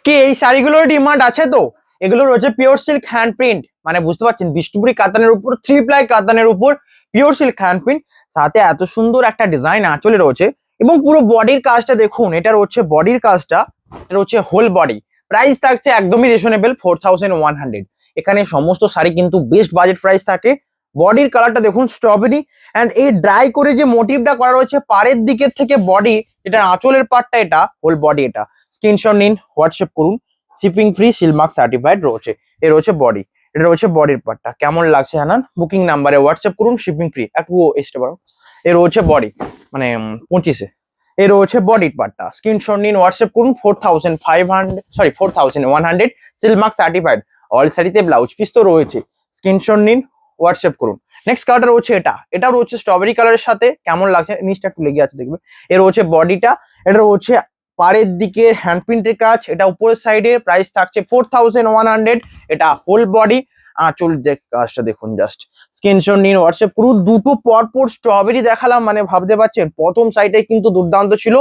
কি এই শাড়িগুলোর ডিমান্ড আছে তো? এগুলো রয়েছে পিওর সিল্ক হ্যান্ড প্রিন্ট, মানে বুঝতে পারছেন বিষ্ণুপুরি কাতানের উপর 3 প্লাই কাতানের উপর পিওর সিল্ক হ্যান্ড প্রিন্ট, সাথে এত সুন্দর একটা ডিজাইন আঁচলে রয়েছে এবং পুরো বডির কাজটা দেখুন। এটা রয়েছে বডির কাজটা, এটা রয়েছে হোল বডি। প্রাইস থাকছে একদমই রিজনেবল 4100। এখানে সমস্ত শাড়ি কিন্তু বেস্ট বাজেট প্রাইস থাকে। বডির কালারটা দেখুন স্ট্রবেরি, অ্যান্ড এই ড্রাই করে যে মোটিভটা করা রয়েছে পাড়ের দিকের থেকে বডি, এটা আঁচলের পার্টটা, এটা হোল বডি। এটা স্ক্রিনশট নিন, হোয়াটসঅ্যাপ করুন, শিপিং ফ্রি, সিলমার্ক সার্টিফাইড রয়েছে। এ রয়েছে বডি, এটা রয়েছে বডির পার্টটা। কেমন লাগছে হানান? বুকিং নাম্বারে হোয়াটসঅ্যাপ করুন, শিপিং ফ্রি। একটু এসতে পারো। এ রয়েছে বডি, মানে 25-এ। এ রয়েছে বডির পার্টটা। স্ক্রিনশট নিন, হোয়াটসঅ্যাপ করুন। 4100 সিলমার্ক সার্টিফাইড। অল শাড়িতে ব্লাউজ পিস তো রয়েছে। স্ক্রিনশট নিন, হোয়াটসঅ্যাপ করুন। নেক্সট কালারটা রয়েছে এটা রয়েছে স্ট্রবেরি কালারের সাথে। কেমন লাগছে? নিচটা একটু লেগে আছে দেখবে। এ রয়েছে বডিটা, এটা রয়েছে পাড়ের দিকে হ্যান্ড প্রিন্টের কাজ, এটা উপরের সাইডে। প্রাইস থাকছে 4100। এটা হোল বডি। আঁচল কাজটা দেখুন জাস্ট। স্ক্রিনশট নিন, হোয়াটসঅ্যাপ করুন। দুটো পরপর স্ট্রবেরি দেখালাম, মানে ভাবতে পারছেন প্রথম সাইডে কিন্তু দুর্দান্ত ছিল।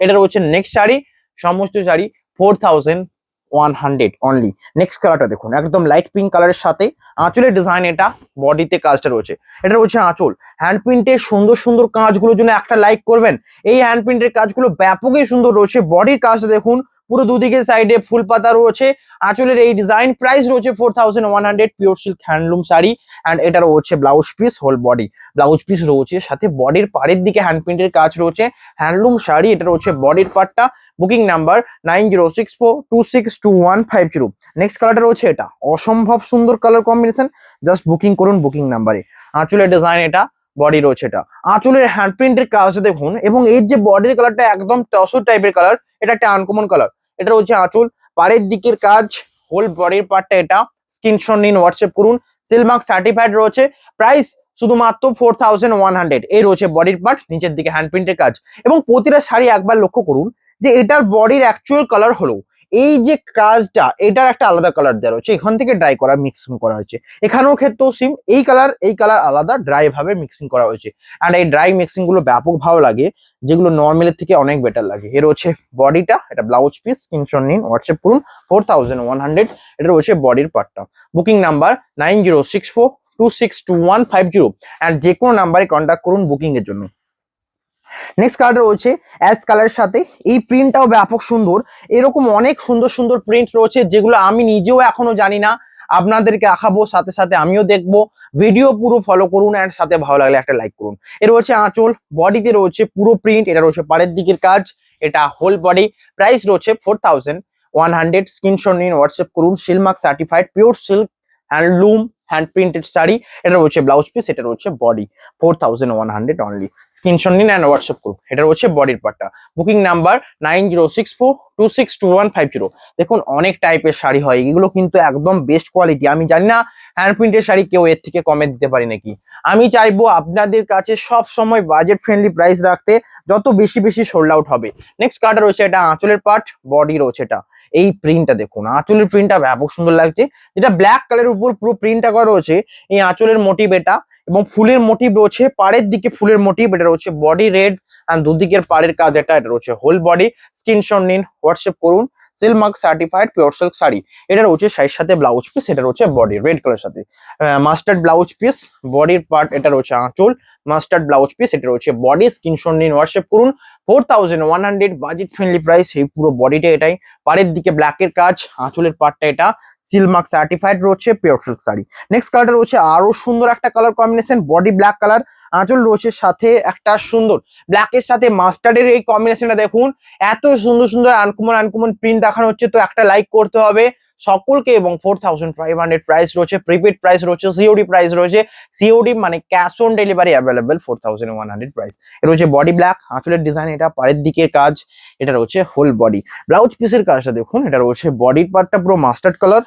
এটা রয়েছে নেক্সট শাড়ি। সমস্ত শাড়ি 4100 অনলি। নেক্সট কালারটা দেখুন, একদম লাইট পিঙ্ক কালারের সাথে আঁচলের ডিজাইন, এটা বডিতে কাজটা রয়েছে। এটা রয়েছে আঁচল। হ্যান্ড প্রিন্টের সুন্দর সুন্দর কাজগুলোর জন্য একটা লাইক করবেন। এই হ্যান্ড প্রিন্টের কাজগুলো ব্যাপকই সুন্দর রয়েছে। বডির কাজটা দেখুন, পুরো দুদিকে সাইডে ফুল পাতা রয়েছে। আঁচলের এই ডিজাইন, প্রাইস রয়েছে 4100। Pure silk handloom sari, and এটা রয়েছে blouse piece, whole body blouse piece রয়েছে, সাথে বডির পাড়ের দিকে হ্যান্ড প্রিন্টের কাজ রয়েছে। হ্যান্ডলুম শাড়ি, এটা রয়েছে বডির পার্টটা। Booking number 9064262150। নেক্সট কালারটা রয়েছে এটা, অসম্ভব সুন্দর কালার কম্বিনেশন। জাস্ট বুকিং করুন বুকিং নাম্বারে। আঁচলের ডিজাইন, এটা বডি রয়েছে। এটা আঁচলের হ্যান্ড প্রিন্টের কাজটা দেখুন, এবং এর যে বডির কালারটা একদম টসর টাইপের কালার, এটা একটা আনকমন কালার। এটা রয়েছে আঁচল, পাড়ের দিকের কাজ, হোল বডির পার্টটা। এটা স্ক্রিনশট নিন, হোয়াটসঅ্যাপ করুন। সিলমার্ক সার্টিফাইড রয়েছে। প্রাইস শুধুমাত্র 4100। এই রয়েছে বডির পার্ট, নিচের দিকে হ্যান্ড প্রিন্টের কাজ। এবং প্রতিটা শাড়ি একবার লক্ষ্য করুন যে এটার বডির অ্যাকচুয়াল কালার হলো এই যে কাজটা, এটার একটা আলাদা কালার দেওয়া রয়েছে, এখান থেকে ড্রাই করা মিক্সিং করা হয়েছে। এখানেও ক্ষেত্রেও সিম, এই কালার আলাদা ড্রাই ভাবে মিক্সিং করা হয়েছে। অ্যান্ড এই ড্রাই মিক্সিং গুলো ব্যাপক ভালো লাগে, যেগুলো নর্মালের থেকে অনেক বেটার লাগে। এর হচ্ছে বডিটা, এটা ব্লাউজ পিস। স্ক্রিনশট নিন, হোয়াটসঅ্যাপ করুন। 4100। এটা রয়েছে বডির পার্টটা। Booking number 9064262150। অ্যান্ড যে কোনো নাম্বারে কন্ট্যাক্ট করুন বুকিং এর জন্য। নেক্সট কালার রয়েছে অ্যাশ কালারের সাথে। এই প্রিন্টটাও ব্যাপক সুন্দর। এরকম অনেক সুন্দর সুন্দর প্রিন্ট রয়েছে, যেগুলো আমি নিজেও এখনো জানি না। আপনাদেরকে দেখাবো, সাথে সাথে আমিও দেখবো। ভিডিও পুরো ফলো করুন, এন্ড সাথে ভালো লাগলে একটা লাইক করুন। এর রয়েছে আঁচল, বডিতে রয়েছে পুরো প্রিন্ট। এটা রয়েছে পাড়ের দিকের কাজ, এটা হোল বডি। প্রাইস রয়েছে 4100। স্ক্রিনশট নিন, হোয়াটসঅ্যাপ করুন। Silk Mark certified pure silk handloom hand printed sari. এটা রয়েছে ব্লাউজ পিস, এটা রয়েছে বডি। 4100 অনলি। স্ক্রিনশট নিন অ্যান্ড হোয়াটসঅ্যাপ করুন। এটা রয়েছে বডির পার্টটা। Booking number 9064262150। দেখুন অনেক টাইপের শাড়ি হয়, এগুলো কিন্তু একদম বেস্ট কোয়ালিটি। আমি জানি না হ্যান্ড প্রিন্টের শাড়ি কেউ এর থেকে কমে দিতে পারি নাকি। আমি চাইবো আপনাদের কাছে সব সময় বাজেট ফ্রেন্ডলি প্রাইস রাখতে, যত বেশি বেশি সোল্ড আউট হবে। নেক্সট কালারটা রয়েছে, এটা আঁচলের পার্ট, বডি রয়েছে। এটা এই প্রিন্টটা দেখুন, আঁচলের প্রিন্টটা ব্যাপক সুন্দর লাগছে। যেটা ব্ল্যাক কালারের উপর পুরো প্রিন্টটা করা রয়েছে, এই আঁচলের মোটিভ এটা, এবং ফুলের মোটিভ রয়েছে পাড়ের দিকে। ফুলের মোটিভ, এটা রয়েছে বডি রেড, আর দুদিকের পাড়ের কাজ, এটা রয়েছে হোল বডি। স্ক্রিনশট নিন, হোয়াটসঅ্যাপ করুন। Silk Mark certified pure silk sari. এটা রয়েছে শাড়ির সাথে ব্লাউজ পিস, এটা রয়েছে বডি রেড কালার সাথে মাস্টার্ড ব্লাউজ পিস, বডির পার্ট। এটা রয়েছে আঁচল, মাস্টার্ড ব্লাউজ পিস, এটা রয়েছে বডি। স্ক্রিনশট নিন, হোয়াটসঅ্যাপ করুন। 4100 বাজেট ফ্রেন্ডলি প্রাইস। এই পুরো বডিটা এটাই, পাড়ের দিকে ব্ল্যাকের কাজ, আঁচলের পার্টটা এটা সিলমার্ক সার্টিফাইড রয়েছে পিওর সিল্ক শাড়ি। নেক্সট কালারটা রয়েছে আরো সুন্দর একটা colour combination, body black colour, আঁচল রয়েছে সাথে একটা সুন্দর ব্ল্যাকের সাথে মাস্টার্ডের এই কম্বিনেশনটা দেখুন। এত সুন্দর সুন্দর আনকমন প্রিন্ট দেখানো হচ্ছে, তো একটা লাইক করতে হবে সকলকে। এবং 4500 প্রাইস রয়েছে, প্রিপেড প্রাইস রয়েছে, সিওডি প্রাইস রয়েছে। সিওডি মানে cash on delivery available. 4100 price. এটা রয়েছে বডি ব্ল্যাক, আঁচলের ডিজাইন, এটা পাড়ের দিকের কাজ, এটা রয়েছে হোল বডি। ব্লাউজ পিসের কাজটা দেখুন, এটা রয়েছে বডির পার্টটা পুরো মাস্টার্ড কালার,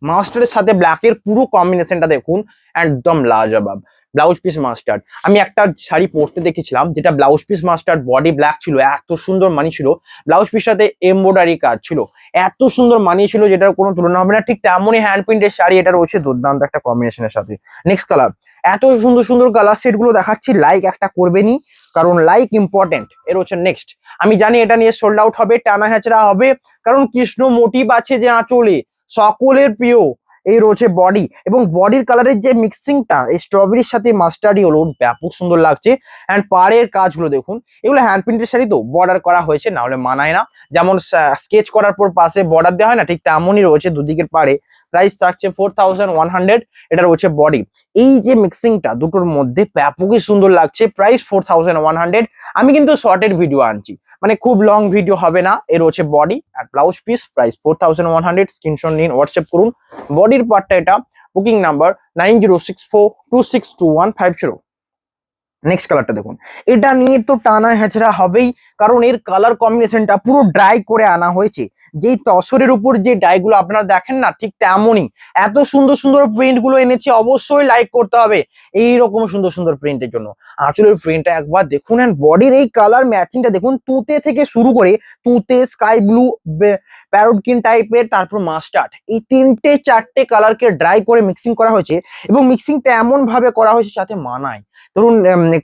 মাস্টার্ডের সাথে ব্ল্যাকের পুরো কম্বিনেশনটা দেখুন, একদম লাজবাব। Blouse piece mustard. আমি একটা শাড়ি পরতে দেখেছিলাম, যেটা blouse piece mustard, body black ছিল, এত সুন্দর মানিয়েছিল। ব্লাউজ পিসটাতে এমব্রয়ডারি কাজ ছিল, এত সুন্দর মানিয়েছিল, যেটার কোনো তুলনা হবে না। ঠিক তেমনই হ্যান্ড প্রিন্টের শাড়ি, এটা রয়েছে দুর্দান্ত একটা কম্বিনেশনের সাথে। নেক্সট কালার, এত সুন্দর সুন্দর কালার সেট গুলো দেখাচ্ছি, লাইক একটা করবেনই। কারণ লাইক ইম্পর্টেন্ট। এর হচ্ছে নেক্সট, আমি জানি এটা নিয়ে সোল্ড আউট হবে, টানা হ্যাচড়া হবে, কারণ কৃষ্ণ মোটিভ আছে যে আঁচলে, সকলের প্রিয়। এই রয়েছে বডি, এবং বডির কালারের যে মিক্সিংটা এই স্ট্রবেরির সাথে মাস্টার্ডি হলো, ব্যাপক সুন্দর লাগছে। অ্যান্ড পাড়ের কাজগুলো দেখুন, এগুলো হ্যান্ড প্রিন্টের শাড়ি তো বর্ডার করা হয়েছে, না হলে মানায় না। যেমন স্কেচ করার পর পাশে বর্ডার দেওয়া হয় না, ঠিক তেমনই রয়েছে দুদিকের পাড়ে। প্রাইস থাকছে 4100। এটা রয়েছে বডি। এই যে মিক্সিংটা দুটোর মধ্যে ব্যাপকই সুন্দর লাগছে, প্রাইস 4100। আমি কিন্তু শর্টের ভিডিও আনছি, মানে খুব লং ভিডিও হবে না। এর হচ্ছে বডি আর ব্লাউজ পিস, প্রাইস 4100। স্ক্রিনশট নিন, হোয়াটসঅ্যাপ করুন। বডির পার্টটা এটা, বুকিং নাম্বার 9064262150। নেক্সট কালারটা দেখুন, এটা নিয়ে তো টানা হেঁচড়া হবেই, কারণ এর কালার কম্বিনেশনটা পুরো ড্রাই করে আনা হয়েছে। যেই তসরের উপর যে ডাইগুলো আপনারা দেখেন না, ঠিক তেমনই এত সুন্দর সুন্দর প্রিন্ট গুলো এনেছে, অবশ্যই লাইক করতে হবে এইরকম সুন্দর সুন্দর প্রিন্টের জন্য। আঁচলের প্রিন্টটা একবার দেখুন, এন্ড বডির এই কালার ম্যাচিংটা দেখুন, তুতে থেকে শুরু করে তুতে, স্কাই ব্লু, প্যারোট গ্রিন টাইপের, তারপর মাস্টার্ড, এই তিনটে চারটে কালারকে ড্রাই করে মিক্সিং করা হয়েছে, এবং মিক্সিংটা এমন ভাবে করা হয়েছে যাতে মানায়। ধরুন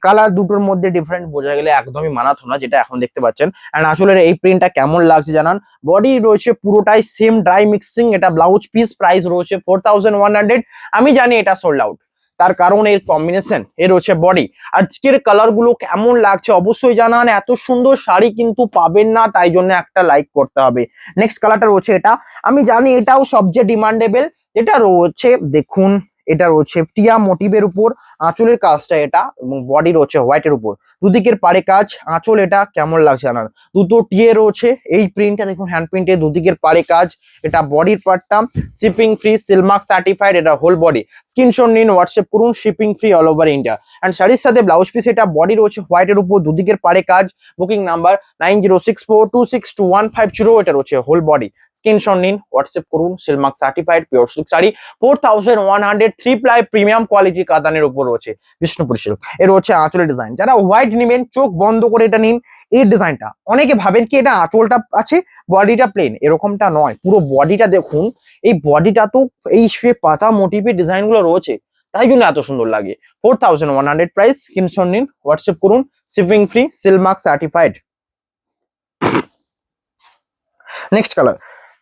কালার দুটোর মধ্যে ডিফারেন্ট বোঝা গেলে একদমই মানাতো না, যেটা এখন দেখতে পাচ্ছেন। এন্ড আসলে এই প্রিন্টটা কেমন লাগছে জানান। বডি রয়েছে পুরোটাই সেম ড্রাই মিক্সিং, এটা ব্লাউজ পিস, প্রাইস রয়েছে 4100। আমি জানি এটা সোল্ড আউট, তার কারণ এর কম্বিনেশন। এর হচ্ছে বডি। আজকের কালার গুলো কেমন লাগছে অবশ্যই জানান, এত সুন্দর শাড়ি কিন্তু পাবেন না, তাই জন্য একটা লাইক করতে হবে। নেক্সট কালারটা রয়েছে এটা, আমি জানি এটাও সবচেয়ে ডিমান্ডেবল। যেটা রয়েছে দেখুন, এটা রয়েছে টিয়া মোটিভের উপর, আঁচলের কাজটা এটা, এবং বডি রয়েছে হোয়াইটের উপর, দুদিকের পাড়ে কাজ। আঁচল এটা কেমন লাগছে জানান, দুটো টিয়ে রয়েছে, এই প্রিন্টটা দেখুন হ্যান্ড প্রিন্টে, দুদিকের পাড়ে কাজ। এটা বডির পার্টটা, শিপিং ফ্রি, সিলমার্ক সার্টিফাইড, এটা হোল বডি। স্ক্রিনশট নিন, হোয়াটসঅ্যাপ করুন, shipping free all over India. And শাড়ির সাথে ব্লাউজ পিস, এটা বডি রয়েছে হোয়াইটের উপর, দুদিকের পাড়ে কাজ। Booking number 9064262150। এটা রয়েছে হোল বডি। স্ক্রিনশট নিন, হোয়াটসঅ্যাপ করুন। Silk Mark certified pure silk sari, 4100, 3 ply premium কোয়ালিটির কাতানের উপর রয়েছে, বিষ্ণুপুরি সিল্ক। এর হচ্ছে আঁচলের ডিজাইন। যারা হোয়াইট নেবেন চোখ বন্ধ করে এটা নিন। এই ডিজাইনটা অনেকে ভাবেন কি এটা আঁচলটা আছে, বডিটা প্লেন, এরকমটা নয়, পুরো বডিটা দেখুন। এই বডিটা তো এই পাতা মোটিভের ডিজাইন গুলো রয়েছে, তাই জন্য এত সুন্দর লাগে। 4100 প্রাইস। স্ক্রিনশট নিন, হোয়াটসঅ্যাপ করুন। Shipping free, silk mark certified.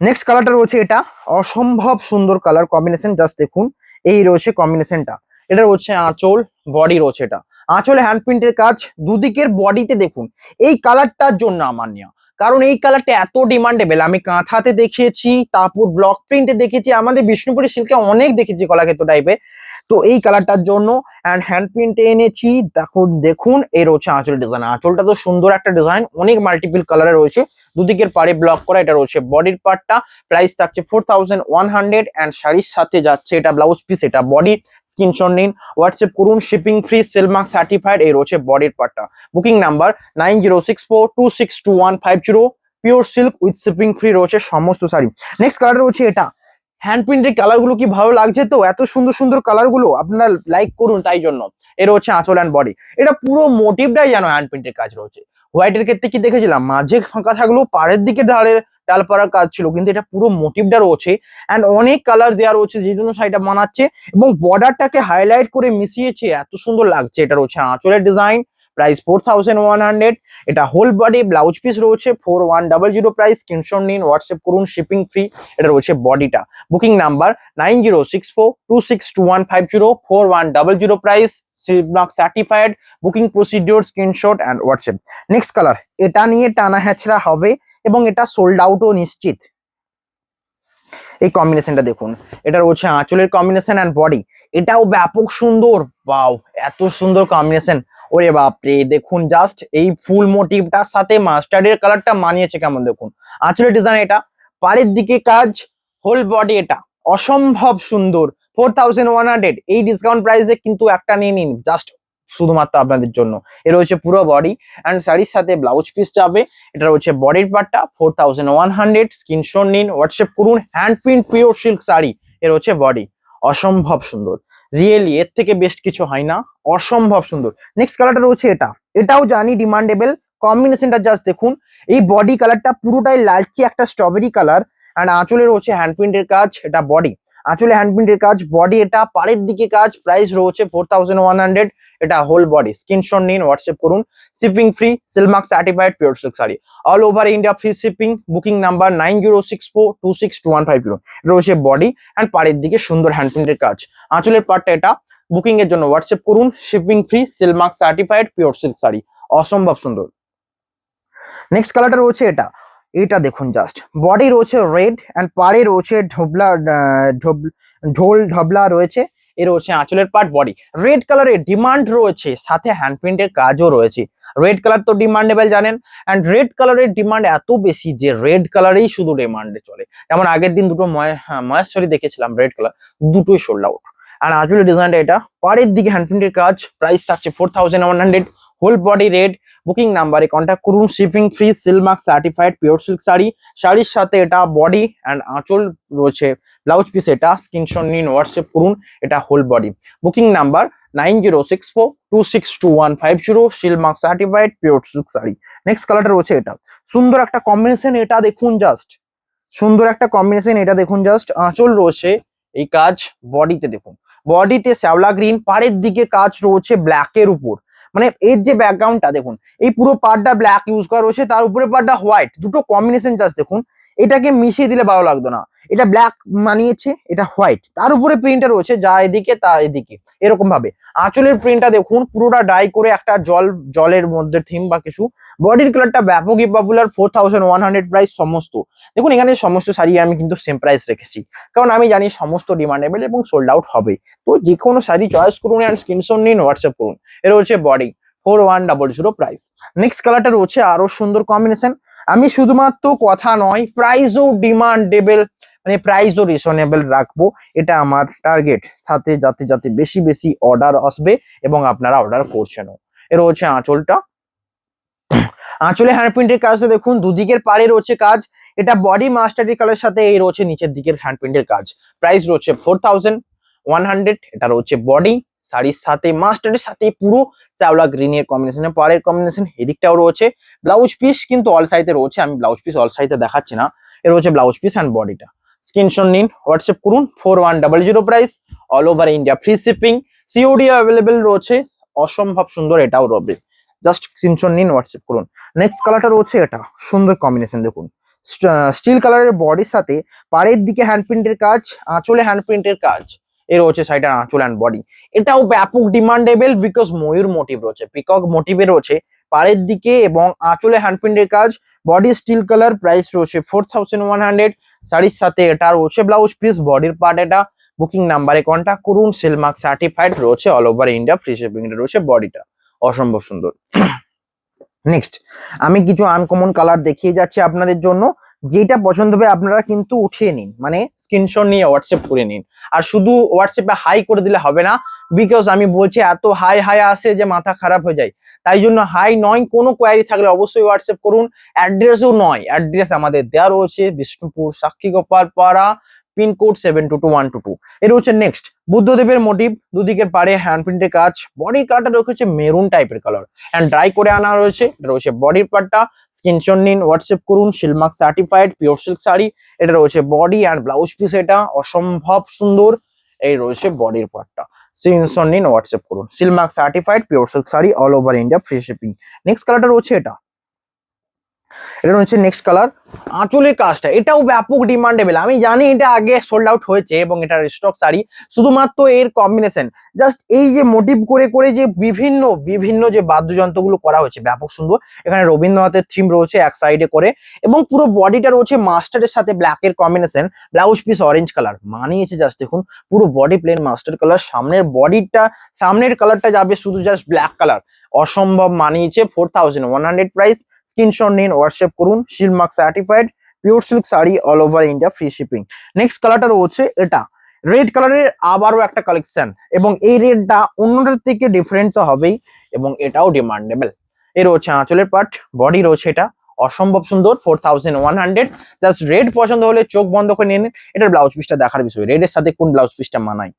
Next কালারটা রয়েছে এটা, অসম্ভব সুন্দর কালার কম্বিনেশন, জাস্ট দেখুন। এই রয়েছে কম্বিনেশনটা, এটা রয়েছে আঁচল, বডি রয়েছে এটা। আঁচলে হ্যান্ড প্রিন্টের কাজ, দুদিকের বডিতে দেখুন। এই কালারটার জন্য আমার নেওয়া, কারণ এই কালারটা এত ডিমান্ডেবল। আমি কাঁথাতে দেখিয়েছি, তারপর ব্লক প্রিন্টে দেখেছি, আমাদের বিষ্ণুপুরি সিল্কে অনেক দেখেছি কলাক্ষেত্র টাইপে। তো এই কালারটার জন্য হ্যান্ড প্রিন্টে এনেছি। দেখুন এই রয়েছে আঁচল ডিজাইন। আঁচলটা তো সুন্দর একটা ডিজাইন, অনেক মাল্টিপল কালারে রয়েছে, দুদিকের পাড়ে ব্লক করা। এটা রয়েছে বডির পার্টটা, প্রাইস থাকছে 4100। এন্ড শাড়ির সাথে যাচ্ছে এটা ব্লাউজ পিস, এটা বডি। স্ক্রিনশট নিন, হোয়াটসঅ্যাপ করুন। Shipping free, silk mark certified. এই রয়েছে বডির পার্টটা। Booking number 9064262150। Pure silk with shipping free রয়েছে সমস্ত শাড়ি। নেক্সট কালার রয়েছে এটা, হ্যান্ড প্রিন্টের কালার গুলো কি ভালো লাগছে তো, এত সুন্দর সুন্দর কালার গুলো, আপনারা লাইক করুন তাই জন্য। এর হচ্ছে আঁচল অ্যান্ড বডি। এটা পুরো মোটিভটাই যেন হ্যান্ড প্রিন্টের কাজ রয়েছে। হোয়াইটের ক্ষেত্রে কি দেখেছিলাম, মাঝে ফাঁকা থাকলেও পাড়ের দিকে ধারে ডালপাড়ার কাজ ছিল, কিন্তু এটা পুরো মোটিভটা রয়েছে। অ্যান্ড অনেক কালার দেওয়া রয়েছে, যে জন্য শাড়িটা মানাচ্ছে, এবং বর্ডারটাকে হাইলাইট করে মিশিয়েছে, এত সুন্দর লাগছে। এটা রয়েছে আঁচলের ডিজাইন, প্রাইস 4100। এটা হোল বডি, ব্লাউজ পিস রয়েছে 4100 প্রাইস। স্ক্রিনশট নিন, হোয়াটসঅ্যাপ করুন। Shipping free. এটা রয়েছে বডিটা। Booking number 9064262150। 4100 price, silk mark certified. Booking procedure, screenshot and WhatsApp. Next colour, এটা নিয়ে টানা হ্যাচড়া হবে, এবং এটা সোল্ড আউটও নিশ্চিত। এই কম্বিনেশনটা দেখুন, এটা রয়েছে আঁচলের কম্বিনেশন এন্ড বডি, এটাও ব্যাপক সুন্দর। ওয়াও, এত সুন্দর কম্বিনেশন, ওরে বাপরে। দেখুন জাস্ট এই ফুল মোটিভটার সাথে মাস্টার্ডের কালারটা মানিয়েছে কেমন, দেখুন আঁচলের ডিজাইন, এটা পাড়ের দিকে কাজ, হোল বডি, এটা অসম্ভব সুন্দর। 4100। এই ডিসকাউন্ট প্রাইসে কিন্তু একটা নিয়ে নিন, জাস্ট শুধুমাত্র আপনাদের জন্য। এর হচ্ছে পুরো বডি, অ্যান্ড শাড়ির সাথে ব্লাউজ পিস যাবে। এটা হচ্ছে বডির পার্টটা, 4100। স্ক্রিনশট নিন, হোয়াটসঅ্যাপ করুন। Hand print pure silk sari, এর হচ্ছে বডি। অসম্ভব সুন্দর, রিয়েলি এর থেকে বেস্ট কিছু হয় না, অসম্ভব সুন্দর। নেক্সট কালারটা রয়েছে এটা, এটাও জানি ডিমান্ডেবল। কম্বিনেশনটা জাস্ট দেখুন, এই বডি কালারটা পুরোটাই লালচে একটা স্ট্রবেরি কালার, অ্যান্ড আঁচলের হচ্ছে হ্যান্ড প্রিন্টের কাজ, এটা বডি। আঁচলে হ্যান্ড প্রিন্টের কাজ, বডি এটা, পাড়ের দিকে কাজ, প্রাইস রয়েছে 4100। এটা হোল বডি, স্ক্রিনশট নিন, হোয়াটসঅ্যাপ করুন। Shipping free, silk mark certified pure silk sari, all over India free shipping. Booking number 9064262150। রয়েছে বডি অ্যান্ড পাড়ের দিকে সুন্দর হ্যান্ড প্রিন্টের কাজ। আঁচলের পার্টটা এটা। বুকিং এর জন্য হোয়াটসঅ্যাপ করুন। Shipping free, silk mark certified pure silk sari, অসম্ভব সুন্দর। নেক্সট কালারটা রয়েছে এটা। এটা দেখুন জাস্ট, বডি রয়েছে রেড অ্যান্ড পাড়ে রয়েছে ঢোল ঢবলা রয়েছে। এর রয়েছে আঁচলের পার্ট, বডি রেড কালারের ডিমান্ড রয়েছে, সাথে হ্যান্ড প্রিন্টের কাজও রয়েছে। রেড কালার তো ডিমান্ডেবল জানেন, অ্যান্ড রেড কালারের ডিমান্ড এত বেশি যে রেড কালারেই শুধু ডিমান্ডে চলে। যেমন আগের দিন দুটো মহেশ্বরী দেখেছিলাম রেড কালার, দুটোই সোল্ড আউট। আর আঁচলের ডিজাইনটা এটা, পাড়ের দিকে হ্যান্ড প্রিন্টের কাজ, প্রাইস থাকছে 4100। Whole body red. বুকিং নাম্বারে কন্ট্যাক্ট করুন। Shipping free, silk mark certified pure silk sari. শাড়ির সাথে এটা বডি অ্যান্ড আঁচল রয়েছে, ব্লাউজ পিস এটা, স্ক্রিনশট নিন, হোয়াটসঅ্যাপ করুন। এটা whole body. Booking number 9064262150। Silk mark certified pure silk sari. Next কালারটা রয়েছে এটা, সুন্দর একটা কম্বিনেশন। এটা দেখুন জাস্ট, সুন্দর একটা কম্বিনেশন। এটা দেখুন জাস্ট, আঁচল রয়েছে এই কাজ, বডিতে দেখুন, বডিতে শ্যাওলা গ্রিন, পাড়ের দিকে কাজ রয়েছে ব্ল্যাকের উপর। মানে এর যে ব্যাকগ্রাউন্ডটা দেখুন, এই পুরো পার্টটা ব্ল্যাক ইউজ করা রয়েছে, তার উপরে পার্টটা হোয়াইট, দুটো কম্বিনেশন জাস্ট দেখুন। এটাকে মিশিয়ে দিলে ভালো লাগতো না, এটা ব্ল্যাক মানিয়েছে, এটা হোয়াইট, তার উপরে প্রিন্টটা রয়েছে যা এদিকে তা এদিকে, এরকম ভাবে। আঁচলের প্রিন্টটা দেখুন, পুরোটা ডাই করে একটা জলের মধ্যে থিম বা কিছু। বডির কালারটা ব্যাপকই পপুলার, 4100 প্রাইস সমস্ত। দেখুন এখানে সমস্ত শাড়ি আমি কিন্তু সেম প্রাইস রেখেছি, কারণ আমি জানি সমস্ত ডিমান্ডেবল এবং সোল্ড আউট হবে। তো যে কোনো শাড়ি চয়েস করুন অ্যান্ড স্ক্রিনশট নিন, হোয়াটসঅ্যাপ করুন। এর হচ্ছে বডি, 4100 প্রাইস। নেক্সট কালারটা রয়েছে আরো সুন্দর কম্বিনেশন। আমি শুধুমাত্র কথা নয়, প্রাইসও ডিমান্ডেবল, মানে প্রাইসও রিজনেবল রাখবো, এটা আমার টার্গেট। সাথে যাতে যাতে বেশি বেশি অর্ডার আসবে এবং আপনারা অর্ডার করছেনও। এর হচ্ছে আঁচলটা, আঁচলে হ্যান্ড প্রিন্টের কাজটা দেখুন, দুদিকের পাড়ে রয়েছে কাজ। এটা বডি মাস্টারি কালার সাথে এই রয়েছে নিচের দিকের হ্যান্ড প্রিন্টের কাজ। প্রাইস রয়েছে 4100। এটা রয়েছে বডি, শাড়ির সাথে মাস্টারের সাথে পুরো চাওলা গ্রিনের কম্বিনেশনে পাড়ের কম্বিনেশন। এদিকটাও রয়েছে ব্লাউজ পিস, কিন্তু অল সাইডে রয়েছে, আমি ব্লাউজ পিস অল সাইডে দেখাচ্ছি না। এর হচ্ছে ব্লাউজ পিস অ্যান্ড বডিটা। স্ক্রিনশট নিন, হোয়াটসঅ্যাপ করুন। 4100 price, all over India free shipping, COD available রয়েছে, অসম্ভব সুন্দর এটাও রবে। জাস্ট স্ক্রিনশট নিন, হোয়াটসঅ্যাপ করুন। নেক্সট কালারটা রয়েছে এটা, সুন্দর কম্বিনেশন দেখুন, স্টিল কালারের বডির সাথে পাড়ের দিকে হ্যান্ড প্রিন্টের কাজ, আঁচলে হ্যান্ড প্রিন্টের কাজ। এর হচ্ছে সাইডের আঁচল অ্যান্ড বডি। এটাও ব্যাপক ডিমান্ডেবল বিকজ ময়ূর মোটিভ রয়েছে, পিকক মোটিভে রয়েছে পাড়ের দিকে এবং আঁচলে হ্যান্ড প্রিন্টের কাজ। বডি স্টিল কালার, প্রাইস রয়েছে 4100। শাড়ির সাথে এটা রয়েছে ব্লাউজ পিস, বডির পার্ট এটা। বুকিং নাম্বারে কন্ট্যাক্ট করুন। সিলমার্ক সার্টিফাইড রয়েছে, all over India free shipping রয়েছে, বডিটা অসম্ভব সুন্দর। নেক্সট আমি কিছু আনকমন কালার দেখিয়ে যাচ্ছি আপনাদের জন্য, যেটা পছন্দ হবে আপনারা কিন্তু উঠিয়ে নিন, মানে স্ক্রিনশট নিয়ে হোয়াটসঅ্যাপ করে নিন। আর শুধু হোয়াটসঅ্যাপে হাই করে দিলে হবে না, বিকজ আমি বলছি এত হাই হাই আসে যে মাথা খারাপ হয়ে যায়। তাই জন্য হাই নয়, কোনো কোয়ারি থাকলে অবশ্যই হোয়াটসঅ্যাপ করুন। অ্যাড্রেসও নয়, অ্যাড্রেস আমাদের দেওয়া রয়েছে বিষ্ণুপুর সাক্ষীগোপাল পাড়া, পিনকোড 722122। এর হচ্ছে নেক্সট বুদ্ধদেবের মোটিভ, দুদিকের পাড়ে হ্যান্ড প্রিন্টের কাজ। বডির কালারটা রয়েছে মেরুন টাইপের কালার অ্যান্ড ড্রাই করে আনা রয়েছে। এটা রয়েছে বডির পার্টটা, স্ক্রিনশট নিন, হোয়াটসঅ্যাপ করুন। Silk Mark certified pure silk sari. এটা রয়েছে বডি অ্যান্ড ব্লাউজ পিস, এটা অসম্ভব সুন্দর। এই রয়েছে বডির পার্টটা, স্ক্রিনশট নিন, হোয়াটসঅ্যাপ করুন। Silk Mark certified pure silk sari, all over India free shipping. Next কালারটা রয়েছে এটা, এটা হচ্ছে নেক্সট কালার। আঁচলের কাজটা এটাও ব্যাপক ডিমান্ডেবল, আমি জানি এটা আগে সোল্ড আউট হয়েছে এবং এটা স্টক শাড়ি। শুধুমাত্র এর কম্বিনেশন, জাস্ট এই যে মোটিভ করে করে যে বিভিন্ন বিভিন্ন যে বাদ্যযন্ত্রগুলো করা হয়েছে ব্যাপক সুন্দর। এখানে রবীন্দ্রনাথের থিম রয়েছে এক সাইডে করে, এবং পুরো বডিটা রয়েছে মাস্টারের সাথে ব্ল্যাকের combination. Blouse piece orange colour মানিয়েছে, জাস্ট দেখুন পুরো বডি প্লেন মাস্টার কালার। সামনের বডিটা, সামনের কালারটা যাবে শুধু জাস্ট ব্ল্যাক কালার, অসম্ভব মানিয়েছে। 4100 প্রাইস। স্ক্রিনশট নিন, হোয়াটসঅ্যাপ করুন। Silk Mark certified pure silk sari, all over India free shipping. Next কালারটা রয়েছে এটা, রেড কালারের আবারও একটা কালেকশন, এবং এই রেডটা অন্যটার থেকে ডিফারেন্ট তো হবেই, এবং এটাও ডিমান্ডেবল। এর হচ্ছে আঁচলের পার্ট, বডি রয়েছে এটা, অসম্ভব সুন্দর। 4100। জাস্ট রেড পছন্দ হলে চোখ বন্ধ করে নিয়ে নিন। এটার ব্লাউজ পিসটা দেখার বিষয়, রেডের সাথে কোন ব্লাউজ পিসটা মানায়।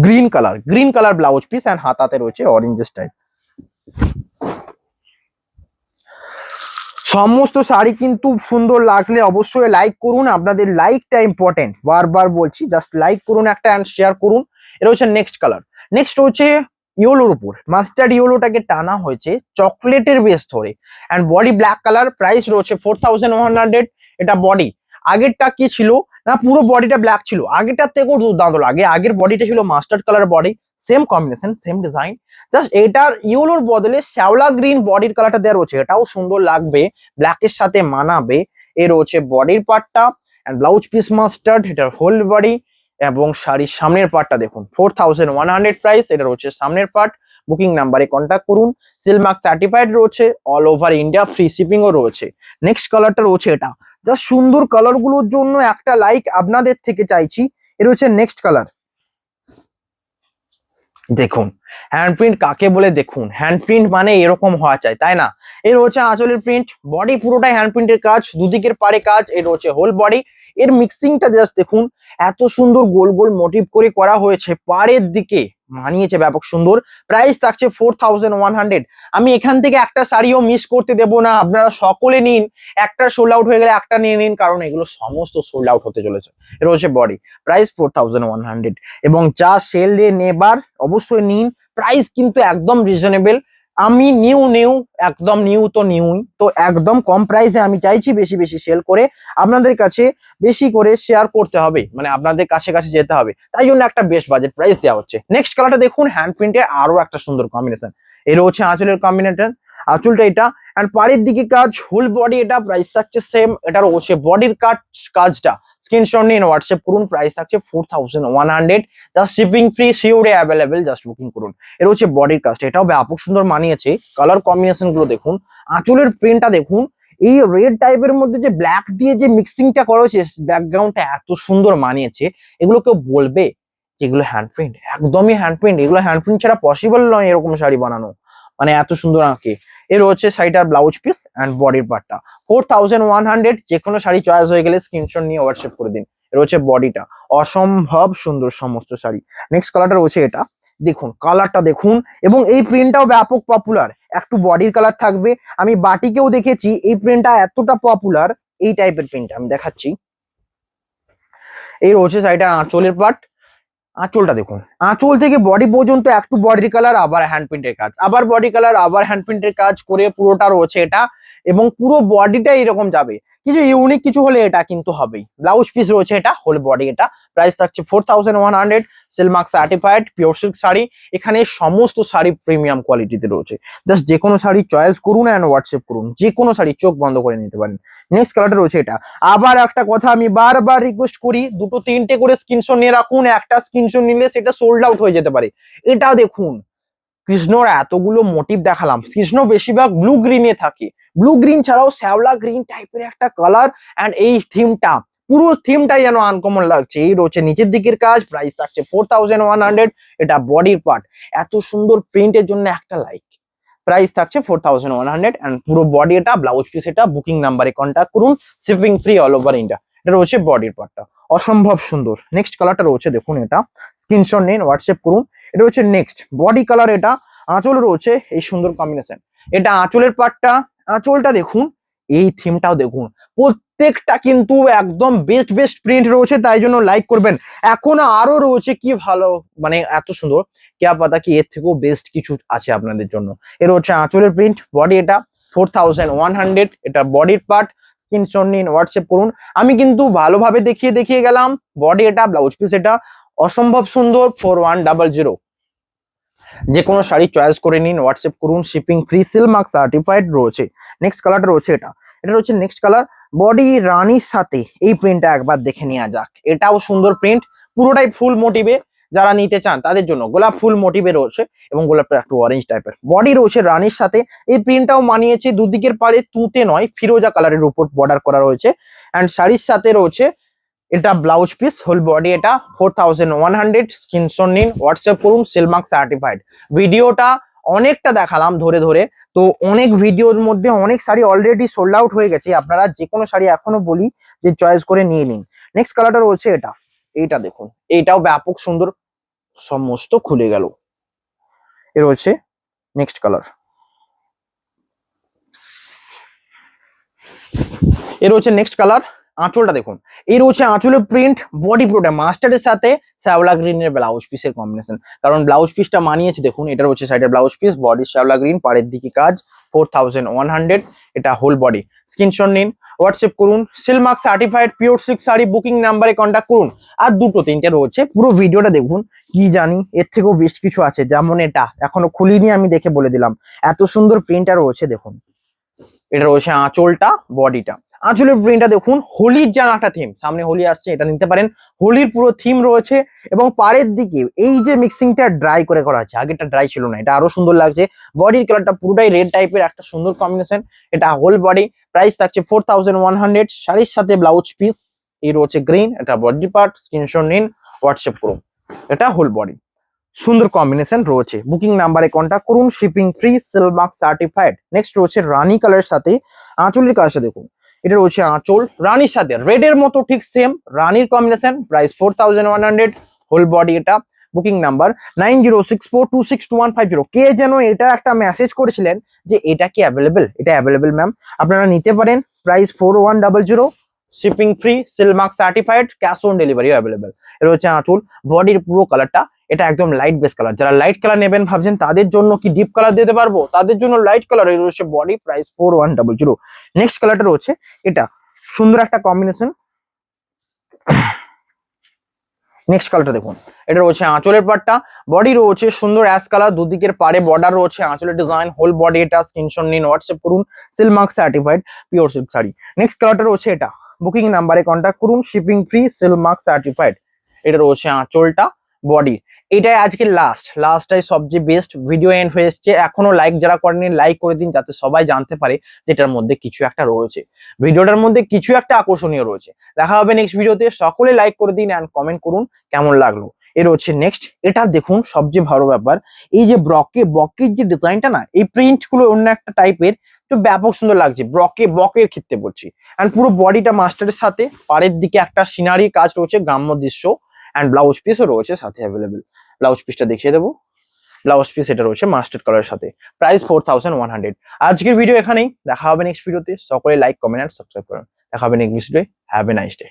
Green colour, green colour blouse piece and হাতাতে রয়েছে অরেঞ্জ স্টাইল। সমস্ত শাড়ি কিন্তু সুন্দর লাগলে অবশ্যই লাইক করুন, আপনাদের লাইকটা ইম্পর্টেন্ট, বারবার বলছি, জাস্ট লাইক করুন একটা অ্যান্ড শেয়ার করুন। এটা হচ্ছে নেক্সট কালার। নেক্সট হচ্ছে ইয়েলোর উপর মাস্টার্ড ইয়েলোটাকে টানা হয়েছে চকলেটের বেস ধরে, and body black colour, price রয়েছে 4100। এটা বডি, আগেরটা কি ছিল না পুরো বডিটা ব্ল্যাক ছিল, আগেরটার থেকেও দুর্দান্ত লাগে। আগের বডিটা ছিল mustard colour body, same combination same design, just এটার ইয়েলোর বদলে শ্যাওলা গ্রিন বডির কালারটা দেওয়া রয়েছে, এটাও সুন্দর লাগবে, ব্ল্যাকের সাথে মানাবে। এর রয়েছে বডির পার্টটা এন্ড ব্লাউজ পিস মাস্টার্ড, এটার হোল বডি এবং শাড়ির সামনের পার্টটা দেখুন 4100 প্রাইস। এটা রয়েছে সামনের পার্ট। বুকিং নাম্বারে কন্ট্যাক্ট করুন। সিল মার্ক সার্টিফাইড রয়েছে, অল ওভার ইন্ডিয়া ফ্রি শিপিংও রয়েছে। নেক্সট কালারটা রয়েছে এটা, জাস্ট সুন্দর কালার গুলোর জন্য একটা লাইক আপনাদের থেকে চাইছি। এর হচ্ছে নেক্সট কালার। দেখুন হ্যান্ড প্রিন্ট কাকে বলে, দেখুন হ্যান্ড প্রিন্ট মানে এরকম হওয়া চাই, তাই না? এর হচ্ছে আঁচলের প্রিন্ট, বডি পুরোটাই হ্যান্ড প্রিন্টের কাজ, দুদিকের পাড়ে কাজ, এর হচ্ছে হোল বডি। এর মিক্সিংটা জাস্ট দেখুন, এত সুন্দর গোল গোল মোটিভ করে করা হয়েছে, পাড়ের দিকে মানিয়েছে ব্যাপক সুন্দর। প্রাইস থাকছে 4100। আমি এখান থেকে একটা শাড়িও মিস করতে দেব না, আপনারা সকলে নিন, একটা সোল্ড আউট হয়ে গেলে একটা নিয়ে নিন, কারণ এগুলো সমস্ত সোল্ড আউট হতে চলেছে। এটা হচ্ছে বডি, প্রাইস 4100। এবং যা সেল দিয়ে নেবার অবশ্যই নিন, প্রাইস কিন্তু একদম রিজনেবল। আমি নিউ একদম নিউ তো নিউই তো, একদম কম প্রাইসে আমি চাইছি বেশি বেশি সেল করে আপনাদের কাছে বেশি করে শেয়ার করতে হবে, মানে আপনাদের কাছে কাছে যেতে হবে, তাই জন্য একটা বেস্ট বাজেট প্রাইস দেওয়া হচ্ছে। নেক্সট কালারটা দেখুন, হ্যান্ড প্রিন্টে আরো একটা সুন্দর কম্বিনেশন। এর হচ্ছে আঁচলের কম্বিনেশন, আঁচলটা এটা এন্ড পাড়ের দিকে কাজ, হোল বডি, এটা প্রাইস থাকছে সেম। এটার হচ্ছে বডির কাজটা স্ক্রিনশট নিন, হোয়াটসঅ্যাপ করুন, প্রাইস থাকছে 4100। জাস্ট শিপিং ফ্রি, শিওরে অ্যাভেলেবেল, জাস্ট বুকিং করুন। এর হচ্ছে বডির কাজটা, এটাও ব্যাপক সুন্দর মানিয়েছে, কালার কম্বিনেশন গুলো দেখুন, আঁচলের প্রিন্টটা দেখুন, এই রেড টাইপের মধ্যে যে ব্ল্যাক দিয়ে যে মিক্সিংটা করা হয়েছে, ব্যাকগ্রাউন্ডটা এত সুন্দর মানিয়েছে। এগুলো কেউ বলবে যেগুলো হ্যান্ড প্রিন্ট? একদমই হ্যান্ড প্রিন্ট, এগুলো হ্যান্ড প্রিন্ট ছাড়া পসিবল নয় এরকম শাড়ি বানানো, মানে এত সুন্দর আঁকে। এর হচ্ছে শাড়িটার ব্লাউজ পিস অ্যান্ড বডির পার্টটা 4100। যে কোনো শাড়ি চয়েস হয়ে গেলে স্ক্রিনশট নিয়ে হোয়াটসঅ্যাপ করে দিন। এর হচ্ছে বডিটা, অসম্ভব সুন্দর সমস্ত শাড়ি। নেক্সট কালারটা রয়েছে এটা, দেখুন কালারটা দেখুন, এবং এই প্রিন্টটাও ব্যাপক পপুলার, একটু বডির কালার থাকবে। আমি বাটিকেও দেখেছি এই প্রিন্টটা এতটা পপুলার, এই টাইপের প্রিন্ট আমি দেখাচ্ছি। এই রয়েছে শাড়িটা আঁচলের পার্ট, আঁচলটা দেখুন, আঁচল থেকে বডি পর্যন্ত একটু বডির কালার, আবার হ্যান্ড প্রিন্টের কাজ, আবার বডি কালার, আবার হ্যান্ড প্রিন্টের কাজ করে পুরোটা রয়েছে এটা, এবং পুরো বডিটা এরকম যাবে। কিছু ইউনিক কিছু হলে এটা কিন্তু হবেই। ব্লাউজ পিস রয়েছে এটা, হোল বডি, এটা প্রাইস থাকছে 4100। Silk Mark certified pure silk sari, এখানে সমস্ত শাড়ি প্রিমিয়াম কোয়ালিটিতে রয়েছে। জাস্ট যে কোনো শাড়ি চয়েস করুন অ্যান্ড হোয়াটসঅ্যাপ করুন, যে কোনো শাড়ি চোখ বন্ধ করে নিতে পারেন। নেক্সট কালারটা রয়েছে এটা। আবার একটা কথা আমি বারবার রিকোয়েস্ট করি, দুটো তিনটে করে স্ক্রিনশট নিয়ে রাখুন, একটা স্ক্রিনশট নিলে সেটা সোল্ড আউট হয়ে যেতে পারে। এটা দেখুন, কৃষ্ণর এতগুলো মোটিভ দেখালাম, কৃষ্ণ বেশিরভাগ ব্লু গ্রিনে থাকে, ব্লু গ্রিন ছাড়াও শ্যাওলা গ্রিন টাইপের একটা কালার, অ্যান্ড এই থিমটা, পুরো থিমটাই যেন আনকমন লাগছে। এই রয়েছে নিচের দিকের কাজ, প্রাইস থাকছে 4100। এটা বডির পার্ট, এত সুন্দর প্রিন্টের জন্য একটা লাইক। প্রাইস থাকছে 4100 অ্যান্ড পুরো বডি এটা, ব্লাউজ পিস এটা। বুকিং নাম্বারে কন্ট্যাক্ট করুন, shipping free all over India. এটা রয়েছে বডির পার্টটা, অসম্ভব সুন্দর। নেক্সট কালারটা রয়েছে দেখুন, এটা স্ক্রিনশট নিন, হোয়াটসঅ্যাপ করুন। এটা হচ্ছে নেক্সট বডি কালার, এটা আঁচল রয়েছে এই সুন্দর কম্বিনেশন। এটা আঁচলের পার্টটা, আঁচলটা দেখুন, এই থিমটাও দেখুন, প্রত্যেকটা কিন্তু একদম বেস্ট বেস্ট প্রিন্ট রয়েছে, তাই জন্য লাইক করবেন। এখনো আরো রয়েছে, কি ভালো, মানে এত সুন্দর, কেয়া পাতা কি এর থেকেও বেস্ট কিছু আছে আপনাদের জন্য। এর হচ্ছে আঁচলের প্রিন্ট, বডি এটা 4100। এটা বডির পার্ট, স্ক্রিনশট নিন, হোয়াটসঅ্যাপ করুন। আমি কিন্তু ভালোভাবে দেখিয়ে দেখিয়ে গেলাম। বডি এটা, ব্লাউজ পিস এটা, অসম্ভব সুন্দর 4100। যে কোনো শাড়ি চয়েস করে নিন, হোয়াটসঅ্যাপ করুন, শিপিং ফ্রি, সিলমার্ক সার্টিফাইড রয়েছে। নেক্সট কালারটা রয়েছে এটা, এটা হচ্ছে নেক্সট কালার, বডি রানির সাথে এই প্রিন্টটা একবার দেখে নেওয়া যাক। এটাও সুন্দর প্রিন্ট, পুরোটাই ফুল মোটিভে, যারা নিতে চান তাদের জন্য গোলাপ ফুল মোটিভে রয়েছে, এবং গোলাপটা একটু অরেঞ্জ টাইপের। বডি রয়েছে রানির সাথে, এই প্রিন্টটাও মানিয়েছে, দুদিকের পাড়ে তুঁতে নয় ফিরোজা কালারের উপর বর্ডার করা রয়েছে, অ্যান্ড শাড়ির সাথে রয়েছে এটা ব্লাউজ পিস, হোল বডি এটা 4100। স্ক্রিনশট নিন, হোয়াটসঅ্যাপ করুন, সিলমার্ক সার্টিফাইড। ভিডিওটা অনেকটা দেখালাম ধরে ধরে, তো অনেক ভিডিওর মধ্যে অনেক শাড়ি অলরেডি সোল্ড আউট হয়ে গেছে। আপনারা যে কোনো শাড়ি এখনো বলি যে চয়েস করে নিয়ে নিন। নেক্সট কালারটা রয়েছে এটা, এইটা দেখুন, এইটাও ব্যাপক সুন্দর, সমস্ত খুলে গেল। এর হচ্ছে নেক্সট কালার। এর হচ্ছে নেক্সট কালার। আঁচলটা দেখুন, এর হচ্ছে আঁচলের প্রিন্ট, বডি পুরোটা মাস্টার্ডের সাথে শ্যাওলা গ্রিনের ব্লাউজ পিসের কম্বিনেশন, কারণ ব্লাউজ পিসটা মানিয়েছে দেখুন। এটার হচ্ছে সাইডের ব্লাউজ পিস, বডি শ্যাওলা গ্রিন, পাড়ের দিকে কাজ, 4100, এটা হোল বডি। স্ক্রিনশট নিন, হোয়াটসঅ্যাপ করুন, Silk Mark certified pure silk sari, booking নাম্বারে কন্ট্যাক্ট করুন। আর দুটো তিনটে রয়েছে, পুরো ভিডিওটা দেখুন। কি জানি এর থেকেও বেশ কিছু আছে, যেমন এটা এখনো খুলিনি, আমি দেখে বলে দিলাম। এত সুন্দর প্রিন্টটা রয়েছে দেখুন। এটা রয়েছে আঁচলটা, বডিটা। আঁচলের প্রিন্টটা দেখুন, হোলির যেন একটা থিম, সামনে হোলি আসছে, এটা নিতে পারেন। হোলির পুরো থিম রয়েছে, এবং পাড়ের দিকে এই যে মিক্সিংটা ড্রাই করে করা আছে, আগেটা ড্রাই ছিল না, এটা আরো সুন্দর লাগছে। বডির কালারটা পুরোটাই রেড টাইপের, একটা সুন্দর কম্বিনেশন। এটা হোল বডি, প্রাইস থাকছে 4100, শাড়ির সাথে ব্লাউজ পিস। এই রয়েছে গ্রিন, এটা বডি পার্ট। স্ক্রিনশট নিন, হোয়াটসঅ্যাপ করুন। এটা হোল বডি, সুন্দর কম্বিনেশন রয়েছে। বুকিং নাম্বারে কন্ট্যাক্ট করুন, shipping free, silk mark certified. Next রয়েছে রানী কালারের সাথে আঁচলের কাজটা দেখুন। এটা রয়েছে আঁচল রানীর সাথে, রেড এর মতো ঠিক সেম রানীর কম্বিনেশন, প্রাইস 4100, হোল বডি এটা। Booking number 9064262150। কে যেন এটা একটা মেসেজ করেছিলেন যে এটা কি অ্যাভেলেবেল, এটা অ্যাভেলেবেল ম্যাম, আপনারা নিতে পারেন। Price 4100, shipping free, silk mark certified, cash on delivery available. এটা হচ্ছে আঁচল, বডির পুরো কালারটা। এটা একদম লাইট বেস কালার, যারা লাইট কালার নেবেন ভাবছেন তাদের জন্য কি ডিপ কালার দিতে পারবো, তাদের জন্য লাইট কালার। এটা হচ্ছে বডি, প্রাইস 4100। নেক্সট কালারটা রয়েছে এটা, সুন্দর একটা কম্বিনেশন। নেক্সট কালারটা দেখুন, এটা রয়েছে আঁচলের পাটটা, বডি রয়েছে সুন্দর অ্যাশ কালার, দুদিকের পাড়ে বর্ডার রয়েছে, আঁচলের ডিজাইন, হোল বডি এটা। স্ক্রিনশট নিন, হোয়াটসঅ্যাপ করুন, Silk Mark certified pure silk sari. Next কালারটা রয়েছে এটা, বুকিং নাম্বারে কন্ট্যাক্ট করুন, শিপিং ফ্রি, সিলমার্ক সার্টিফাইড। এটা রয়েছে আঁচলটা, বডি। এটাই আজকে লাস্টটাই সবচেয়ে বেস্ট। ভিডিও এন্ড হয়ে এসছে, এখনো লাইক যারা করেনি লাইক করে দিন, যাতে সবাই জানতে পারে যেটার মধ্যে কিছু একটা রয়েছে, ভিডিওটার মধ্যে কিছু একটা আকর্ষণীয় রয়েছে। দেখা হবে নেক্সট ভিডিওতে, সকলে লাইক করে দিন এন্ড কমেন্ট করুন কেমন লাগলো। এর হচ্ছে নেক্সট, এটা দেখুন সবচেয়ে ভালো ব্যাপার, এই যে বকের যে ডিজাইনটা না, এই প্রিন্ট গুলো অন্য একটা টাইপের, তো ব্যাপক সুন্দর লাগছে। বকের ক্ষেত্রে বলছি। এন্ড পুরো বডিটা মাস্টারের সাথে, পাড়ের দিকে একটা সিনারি কাজ রয়েছে, গ্রাম্য দৃশ্য, এন্ড ব্লাউজ পিসও রয়েছে সাথে অ্যাভেলেবেল। ব্লাউজ পিসটা দেখিয়ে দেবো। ব্লাউজ পিস এটা রয়েছে মাস্টার্ড কালারের সাথে, প্রাইস 4100। আজকের ভিডিও এখানেই, দেখা হবে নেক্সট ভিডিওতে। সকলে লাইক কমেন্ট এন্ড সাবস্ক্রাইব করুন। দেখা হবে নেক্সট ভিডিওতে। Have a nice day.